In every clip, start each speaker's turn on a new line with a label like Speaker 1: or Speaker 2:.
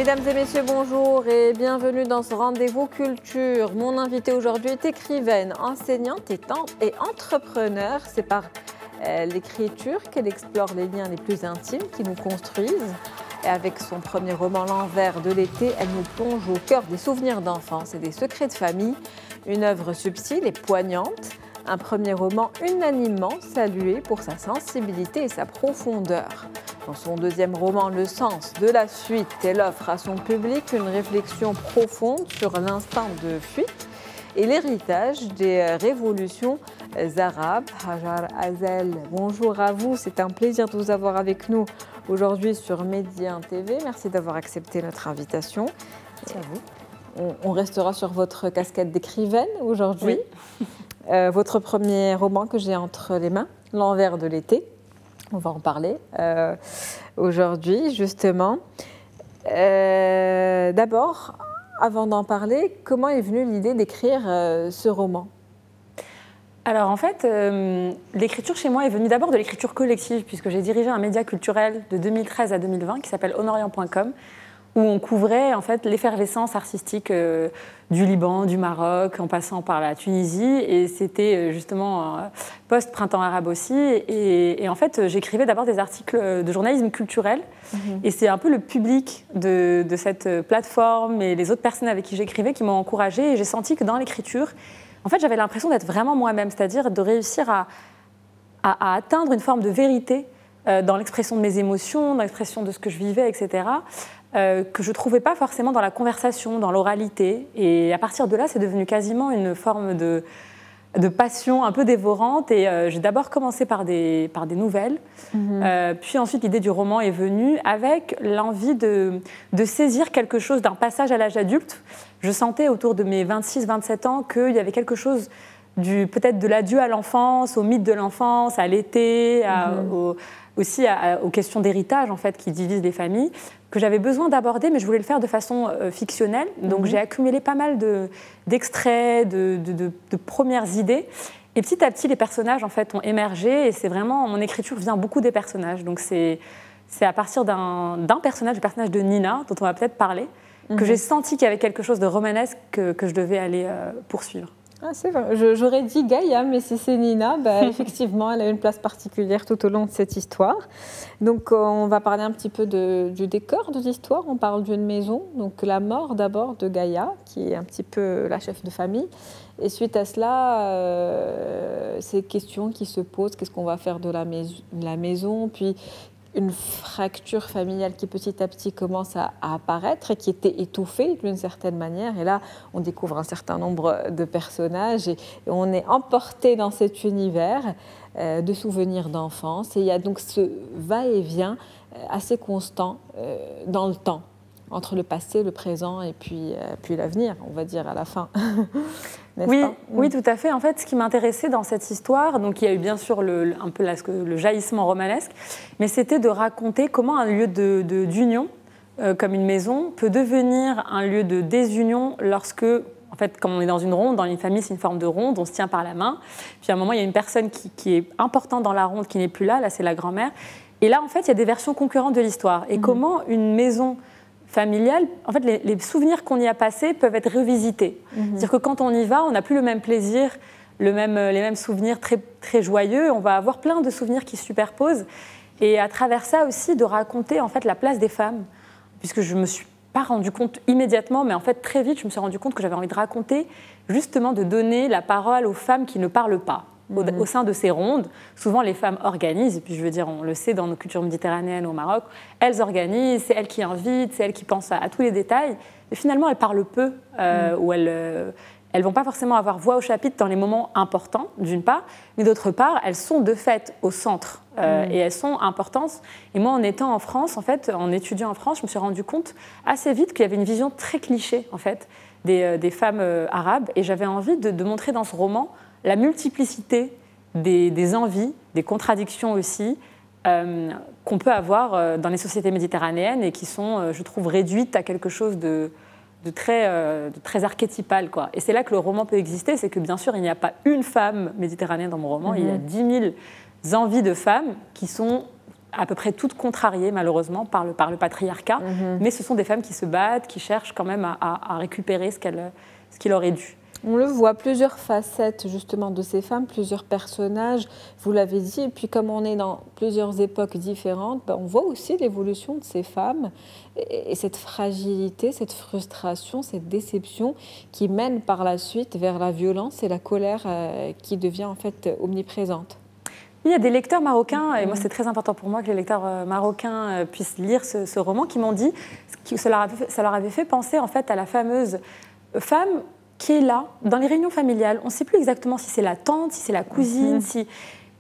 Speaker 1: Mesdames et messieurs, bonjour et bienvenue dans ce rendez-vous culture. Mon invitée aujourd'hui est écrivaine, enseignante et entrepreneur. C'est par l'écriture qu'elle explore les liens les plus intimes qui nous construisent. Et avec son premier roman, L'envers de l'été, elle nous plonge au cœur des souvenirs d'enfance et des secrets de famille. Une œuvre subtile et poignante. Un premier roman unanimement salué pour sa sensibilité et sa profondeur. Dans son deuxième roman, Le sens de la fuite, elle offre à son public une réflexion profonde sur l'instinct de fuite et l'héritage des révolutions arabes. Hajar Hazel, bonjour à vous, c'est un plaisir de vous avoir avec nous aujourd'hui sur Média TV. Merci d'avoir accepté notre invitation.
Speaker 2: Merci à vous.
Speaker 1: On restera sur votre casquette d'écrivaine aujourd'hui.
Speaker 2: Oui.
Speaker 1: Votre premier roman que j'ai entre les mains, L'envers de l'été. On va en parler aujourd'hui, justement. D'abord, avant d'en parler, comment est venue l'idée d'écrire ce roman ?
Speaker 2: Alors en fait, l'écriture chez moi est venue d'abord de l'écriture collective, puisque j'ai dirigé un média culturel de 2013 à 2020 qui s'appelle onorient.com, où on couvrait en fait l'effervescence artistique du Liban, du Maroc, en passant par la Tunisie, et c'était justement post-printemps arabe aussi. Et en fait, j'écrivais d'abord des articles de journalisme culturel, et c'est un peu le public de cette plateforme et les autres personnes avec qui j'écrivais qui m'ont encouragée, et j'ai senti que dans l'écriture, en fait, j'avais l'impression d'être vraiment moi-même, c'est-à-dire de réussir à atteindre une forme de vérité dans l'expression de mes émotions, dans l'expression de ce que je vivais, etc., que je ne trouvais pas forcément dans la conversation, dans l'oralité. Et à partir de là, c'est devenu quasiment une forme de passion un peu dévorante. Et j'ai d'abord commencé par des nouvelles. Puis ensuite, l'idée du roman est venue avec l'envie de saisir quelque chose d'un passage à l'âge adulte. Je sentais autour de mes 26-27 ans qu'il y avait quelque chose peut-être de l'adieu à l'enfance, au mythe de l'enfance, à l'été, aussi aux questions d'héritage en fait, qui divisent les familles, que j'avais besoin d'aborder, mais je voulais le faire de façon fictionnelle. Donc j'ai accumulé pas mal d'extraits, de premières idées. Et petit à petit, les personnages en fait, ont émergé. Et c'est vraiment, mon écriture vient beaucoup des personnages. Donc c'est à partir d'un personnage, le personnage de Nina, dont on va peut-être parler, que j'ai senti qu'il y avait quelque chose de romanesque que je devais aller poursuivre.
Speaker 1: Ah, c'est vrai. J'aurais dit Gaïa, mais si c'est Nina, effectivement, elle a une place particulière tout au long de cette histoire. Donc, on va parler un petit peu du décor de l'histoire. On parle d'une maison, donc la mort d'abord de Gaïa, qui est un petit peu la chef de famille. Et suite à cela, ces questions qui se posent, qu'est-ce qu'on va faire de la maison, puis une fracture familiale qui petit à petit commence à apparaître et qui était étouffée d'une certaine manière. Et là, on découvre un certain nombre de personnages et on est emporté dans cet univers de souvenirs d'enfance. Et il y a donc ce va-et-vient assez constant dans le temps, entre le passé, le présent et puis l'avenir, on va dire, à la fin.
Speaker 2: Oui, tout à fait. En fait, ce qui m'intéressait dans cette histoire, donc il y a eu bien sûr un peu le jaillissement romanesque, mais c'était de raconter comment un lieu d'union, comme une maison, peut devenir un lieu de désunion lorsque, en fait, comme on est dans une ronde, dans une famille, c'est une forme de ronde, on se tient par la main. Puis à un moment, il y a une personne qui est importante dans la ronde qui n'est plus là c'est la grand-mère. Et là, en fait, il y a des versions concurrentes de l'histoire. Et comment une maison familiale, en fait, les souvenirs qu'on y a passés peuvent être revisités. C'est-à-dire que quand on y va, on n'a plus le même plaisir, les mêmes souvenirs très, très joyeux. On va avoir plein de souvenirs qui se superposent. Et à travers ça aussi, de raconter en fait la place des femmes, puisque je ne me suis pas rendu compte immédiatement, mais en fait très vite, je me suis rendu compte que j'avais envie de raconter, justement de donner la parole aux femmes qui ne parlent pas. Au sein de ces rondes, souvent les femmes organisent, et puis je veux dire, on le sait dans nos cultures méditerranéennes au Maroc, elles organisent, c'est elles qui invitent, c'est elles qui pensent à tous les détails, mais finalement elles parlent peu, ou elles ne vont pas forcément avoir voix au chapitre dans les moments importants, d'une part, mais d'autre part, elles sont de fait au centre, et elles sont importantes. Et moi, en étant en France, en fait, en étudiant en France, je me suis rendu compte assez vite qu'il y avait une vision très cliché, en fait, des femmes arabes, et j'avais envie de montrer dans ce roman la multiplicité des envies, des contradictions aussi, qu'on peut avoir dans les sociétés méditerranéennes et qui sont, je trouve, réduites à quelque chose de très archétypal, quoi. Et c'est là que le roman peut exister, c'est que bien sûr, il n'y a pas une femme méditerranéenne dans mon roman, il y a 10 000 envies de femmes qui sont à peu près toutes contrariées malheureusement par le patriarcat, mais ce sont des femmes qui se battent, qui cherchent quand même à récupérer ce qui leur est dû.
Speaker 1: On le voit, plusieurs facettes justement de ces femmes, plusieurs personnages, vous l'avez dit, et puis comme on est dans plusieurs époques différentes, on voit aussi l'évolution de ces femmes et cette fragilité, cette frustration, cette déception qui mène par la suite vers la violence et la colère qui devient en fait omniprésente.
Speaker 2: Il y a des lecteurs marocains, et moi c'est très important pour moi que les lecteurs marocains puissent lire ce roman, qui m'ont dit que ça leur avait fait penser en fait à la fameuse femme qui est là, dans les réunions familiales. On ne sait plus exactement si c'est la tante, si c'est la cousine, si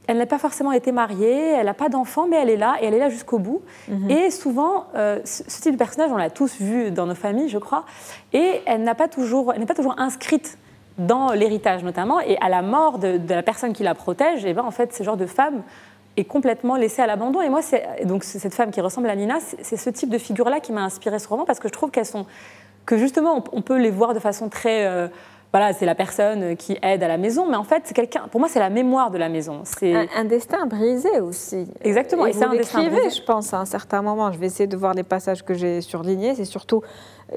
Speaker 2: elle n'a pas forcément été mariée, elle n'a pas d'enfant, mais elle est là, et elle est là jusqu'au bout. Et souvent, ce type de personnage, on l'a tous vu dans nos familles, je crois, et elle n'est pas toujours inscrite dans l'héritage notamment, et à la mort de la personne qui la protège, et ben, en fait, ce genre de femme est complètement laissée à l'abandon. Et moi, donc cette femme qui ressemble à Lina, c'est ce type de figure-là qui m'a inspiré ce roman, parce que je trouve que justement, on peut les voir de façon très... voilà, c'est la personne qui aide à la maison, mais en fait, c'est quelqu'un. Pour moi, c'est la mémoire de la maison. C'est
Speaker 1: un destin brisé aussi.
Speaker 2: Exactement.
Speaker 1: Et c'est un destin brisé. Je pense, à un certain moment. Je vais essayer de voir les passages que j'ai surlignés. C'est surtout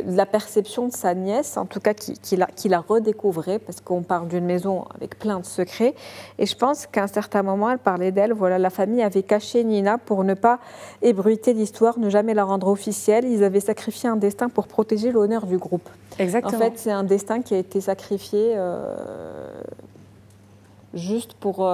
Speaker 1: la perception de sa nièce, en tout cas, qui l'a redécouvrait, parce qu'on parle d'une maison avec plein de secrets. Et je pense qu'à un certain moment, elle parlait d'elle. Voilà, la famille avait caché Nina pour ne pas ébruiter l'histoire, ne jamais la rendre officielle. Ils avaient sacrifié un destin pour protéger l'honneur du groupe.
Speaker 2: Exactement.
Speaker 1: En fait, c'est un destin qui a été sacrifié juste pour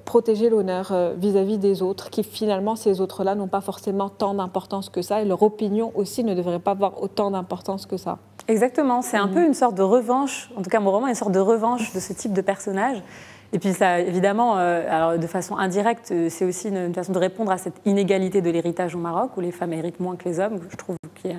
Speaker 1: protéger l'honneur vis-à-vis des autres, qui finalement, ces autres-là n'ont pas forcément tant d'importance que ça, et leur opinion aussi ne devrait pas avoir autant d'importance que ça.
Speaker 2: Exactement, c'est un peu une sorte de revanche, en tout cas mon roman est une sorte de revanche de ce type de personnage. Et puis ça, évidemment, alors de façon indirecte, c'est aussi une façon de répondre à cette inégalité de l'héritage au Maroc, où les femmes héritent moins que les hommes, je trouve qu'il y a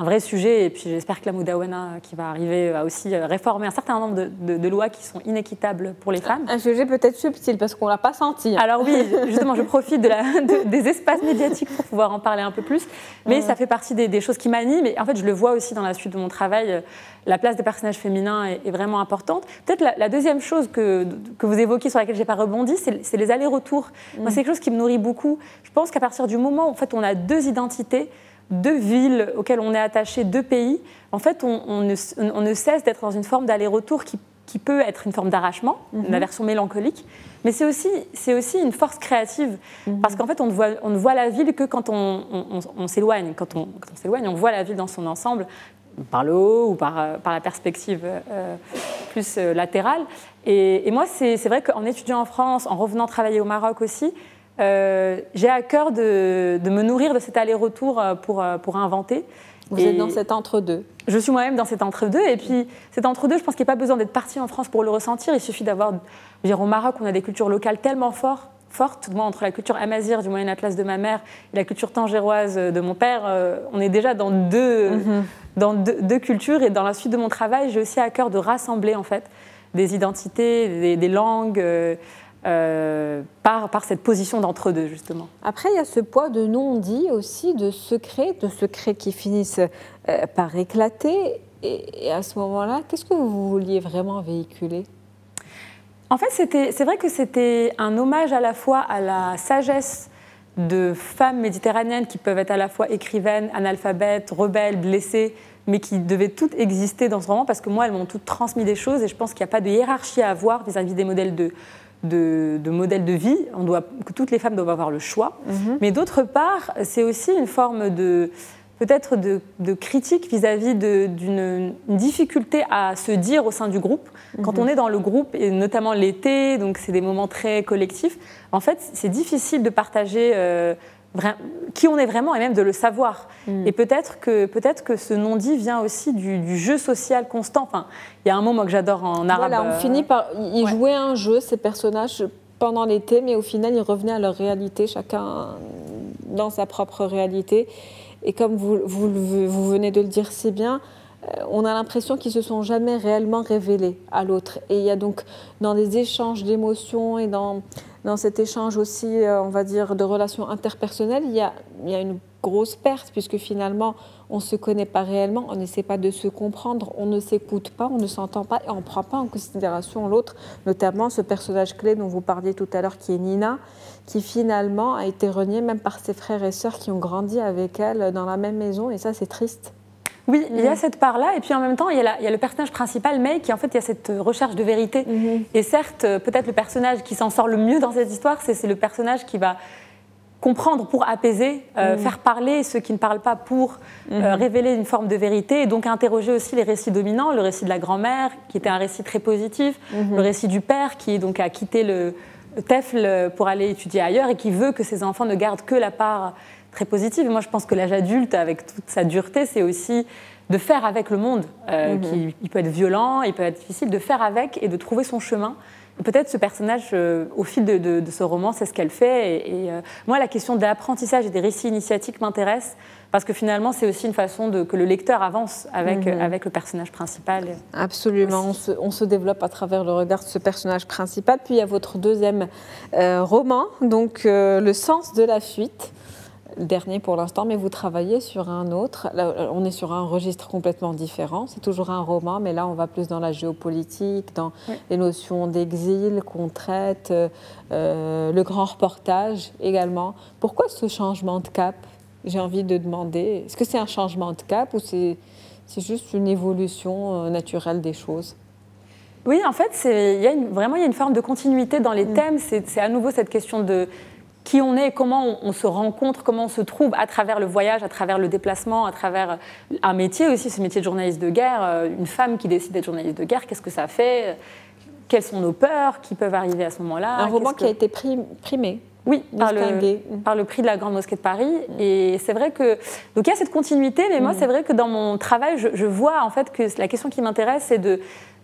Speaker 2: un vrai sujet, et puis j'espère que la Moudawana qui va arriver va aussi réformer un certain nombre de lois qui sont inéquitables pour les femmes.
Speaker 1: Un sujet peut-être subtil, parce qu'on ne l'a pas senti.
Speaker 2: Alors oui, justement, je profite des espaces médiatiques pour pouvoir en parler un peu plus, mais ça fait partie des choses qui m'animent, et en fait je le vois aussi dans la suite de mon travail, la place des personnages féminins est vraiment importante. Peut-être la deuxième chose que vous évoquez, sur laquelle je n'ai pas rebondi, c'est les allers-retours. Moi, c'est quelque chose qui me nourrit beaucoup. Je pense qu'à partir du moment où en fait, on a deux identités, deux villes auxquelles on est attaché, deux pays, en fait, on ne cesse d'être dans une forme d'aller-retour qui peut être une forme d'arrachement, une version mélancolique, mais c'est aussi une force créative, parce qu'en fait, on ne voit la ville que quand on s'éloigne. Quand on s'éloigne, on voit la ville dans son ensemble, par le haut ou par la perspective plus latérale. Et moi, c'est vrai qu'en étudiant en France, en revenant travailler au Maroc aussi, j'ai à cœur de me nourrir de cet aller-retour pour inventer.
Speaker 1: Vous êtes dans cet entre-deux.
Speaker 2: Je suis moi-même dans cet entre-deux. Et puis, cet entre-deux, je pense qu'il n'y a pas besoin d'être parti en France pour le ressentir. Il suffit d'avoir... Au Maroc, on a des cultures locales tellement fortes. Moi, entre la culture amazigh du Moyen Atlas de ma mère et la culture tangéroise de mon père, on est déjà dans deux cultures. Et dans la suite de mon travail, j'ai aussi à cœur de rassembler, en fait, des identités, des langues... par cette position d'entre-deux, justement.
Speaker 1: Après, il y a ce poids de non-dit aussi, de secrets qui finissent par éclater. Et à ce moment-là, qu'est-ce que vous vouliez vraiment véhiculer ?
Speaker 2: En fait, c'est vrai que c'était un hommage à la fois à la sagesse de femmes méditerranéennes qui peuvent être à la fois écrivaines, analphabètes, rebelles, blessées, mais qui devaient toutes exister dans ce roman, parce que moi, elles m'ont toutes transmis des choses, et je pense qu'il n'y a pas de hiérarchie à avoir vis-à-vis des modèles de modèles de vie, que toutes les femmes doivent avoir le choix. Mais d'autre part, c'est aussi une forme peut-être de critique vis-à-vis d'une difficulté à se dire au sein du groupe. Quand on est dans le groupe, et notamment l'été, donc c'est des moments très collectifs, en fait, c'est difficile de partager qui on est vraiment et même de le savoir. Et peut-être que ce non-dit vient aussi du jeu social constant. Enfin, il y a un mot, moi, que j'adore en arabe.
Speaker 1: Voilà, on finit par... Ils jouaient un jeu, ces personnages, pendant l'été, mais au final, ils revenaient à leur réalité, chacun dans sa propre réalité. Et comme vous venez de le dire si bien, on a l'impression qu'ils ne se sont jamais réellement révélés à l'autre. Et il y a donc, dans les échanges d'émotions et dans cet échange aussi, on va dire, de relations interpersonnelles, il y a une grosse perte, puisque finalement, on ne se connaît pas réellement, on n'essaie pas de se comprendre, on ne s'écoute pas, on ne s'entend pas et on ne prend pas en considération l'autre, notamment ce personnage clé dont vous parliez tout à l'heure, qui est Nina, qui finalement a été reniée même par ses frères et sœurs qui ont grandi avec elle dans la même maison, et ça, c'est triste.
Speaker 2: Oui, il y a cette part-là, et puis en même temps, il y a le personnage principal, May, qui en fait, il y a cette recherche de vérité. Et certes, peut-être le personnage qui s'en sort le mieux dans cette histoire, c'est le personnage qui va comprendre pour apaiser, faire parler ceux qui ne parlent pas pour révéler une forme de vérité, et donc interroger aussi les récits dominants, le récit de la grand-mère, qui était un récit très positif, le récit du père, qui donc a quitté le TEFL pour aller étudier ailleurs, et qui veut que ses enfants ne gardent que la part très positive. Et moi, je pense que l'âge adulte, avec toute sa dureté, c'est aussi de faire avec le monde, qui il peut être violent, il peut être difficile, de faire avec et de trouver son chemin. Peut-être ce personnage, au fil de ce roman, c'est ce qu'elle fait. Et moi, la question de l'apprentissage et des récits initiatiques m'intéresse, parce que finalement, c'est aussi une façon que le lecteur avance avec le personnage principal.
Speaker 1: Absolument, on se développe à travers le regard de ce personnage principal. Puis il y a votre deuxième roman, donc Le sens de la fuite. Le dernier pour l'instant, mais vous travaillez sur un autre. Là, on est sur un registre complètement différent. C'est toujours un roman, mais là, on va plus dans la géopolitique, dans les notions d'exil qu'on traite, le grand reportage également. Pourquoi ce changement de cap? J'ai envie de demander, est-ce que c'est un changement de cap ou c'est juste une évolution naturelle des choses?
Speaker 2: Oui, en fait, il y a une forme de continuité dans les thèmes. C'est à nouveau cette question de qui on est, comment on se rencontre, comment on se trouve à travers le voyage, à travers le déplacement, à travers un métier aussi, ce métier de journaliste de guerre. Une femme qui décide d'être journaliste de guerre, qu'est-ce que ça fait? Quelles sont nos peurs qui peuvent arriver à ce moment-là?
Speaker 1: Un roman qui a été primé.
Speaker 2: Oui, par le prix de la Grande Mosquée de Paris. Et c'est vrai que... Donc il y a cette continuité, mais moi, c'est vrai que dans mon travail, je vois en fait que la question qui m'intéresse, c'est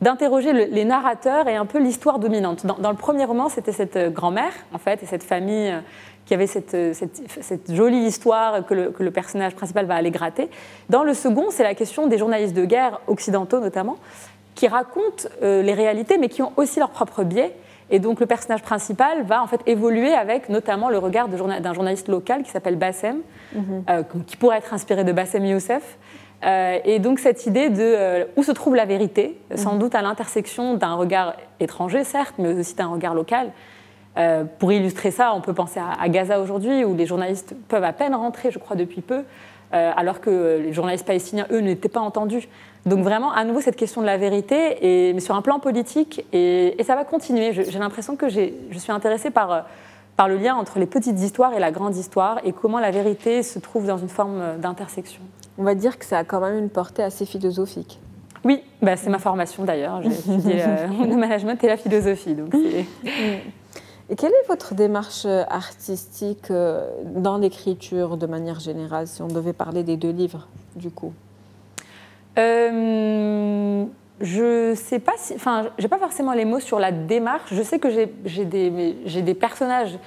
Speaker 2: d'interroger les narrateurs et un peu l'histoire dominante. Dans le premier roman, c'était cette grand-mère, en fait, et cette famille qui avait cette jolie histoire que le personnage principal va aller gratter. Dans le second, c'est la question des journalistes de guerre, occidentaux notamment, qui racontent les réalités, mais qui ont aussi leur propre biais. Et donc le personnage principal va en fait évoluer avec notamment le regard d'un journaliste local qui s'appelle Bassem, qui pourrait être inspiré de Bassem Youssef. Et donc cette idée de où se trouve la vérité, sans doute à l'intersection d'un regard étranger certes, mais aussi d'un regard local. Pour illustrer ça, on peut penser à Gaza aujourd'hui, où les journalistes peuvent à peine rentrer, je crois, depuis peu, alors que les journalistes palestiniens, eux, n'étaient pas entendus. Donc vraiment, à nouveau, cette question de la vérité, mais sur un plan politique, et ça va continuer. J'ai l'impression que je suis intéressée par le lien entre les petites histoires et la grande histoire, et comment la vérité se trouve dans une forme d'intersection.
Speaker 1: On va dire que ça a quand même une portée assez philosophique.
Speaker 2: Oui, c'est ma formation d'ailleurs. J'ai étudié le management et la philosophie. Donc
Speaker 1: et quelle est votre démarche artistique dans l'écriture de manière générale, si on devait parler des deux livres, du coup?
Speaker 2: Je sais pas si... Enfin, j'ai pas forcément les mots sur la démarche. Je sais que j'ai des personnages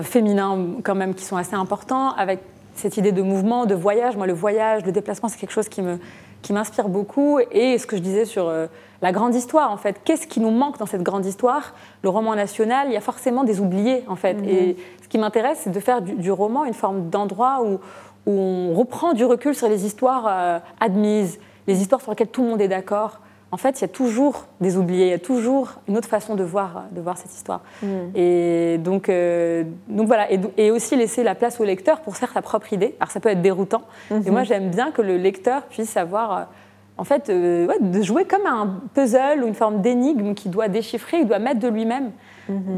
Speaker 2: féminins quand même qui sont assez importants, avec cette idée de mouvement, de voyage. Moi, le voyage, le déplacement, c'est quelque chose qui m'inspire beaucoup. Et ce que je disais sur la grande histoire, en fait. Qu'est-ce qui nous manque dans cette grande histoire? Le roman national, il y a forcément des oubliés, en fait. Et ce qui m'intéresse, c'est de faire du roman une forme d'endroit où on reprend du recul sur les histoires admises, les histoires sur lesquelles tout le monde est d'accord. En fait, il y a toujours des oubliés, il y a toujours une autre façon de voir cette histoire. Et donc voilà, et aussi laisser la place au lecteur pour faire sa propre idée. Alors ça peut être déroutant, mais moi j'aime bien que le lecteur puisse avoir, en fait, de jouer comme un puzzle ou une forme d'énigme qu'il doit déchiffrer, il doit mettre de lui-même.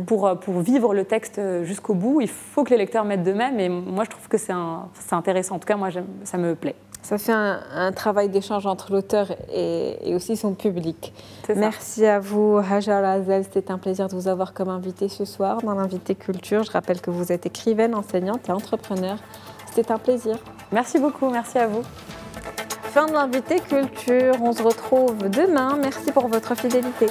Speaker 2: Pour vivre le texte jusqu'au bout, il faut que les lecteurs mettent d'eux-mêmes, et moi je trouve que c'est intéressant. En tout cas, moi ça me plaît.
Speaker 1: Ça fait un travail d'échange entre l'auteur et aussi son public. Merci à vous, Hajar Azel. C'était un plaisir de vous avoir comme invité ce soir dans l'Invité Culture. Je rappelle que vous êtes écrivaine, enseignante et entrepreneur. C'était un plaisir.
Speaker 2: Merci beaucoup, merci à vous.
Speaker 1: Fin de l'Invité Culture. On se retrouve demain. Merci pour votre fidélité.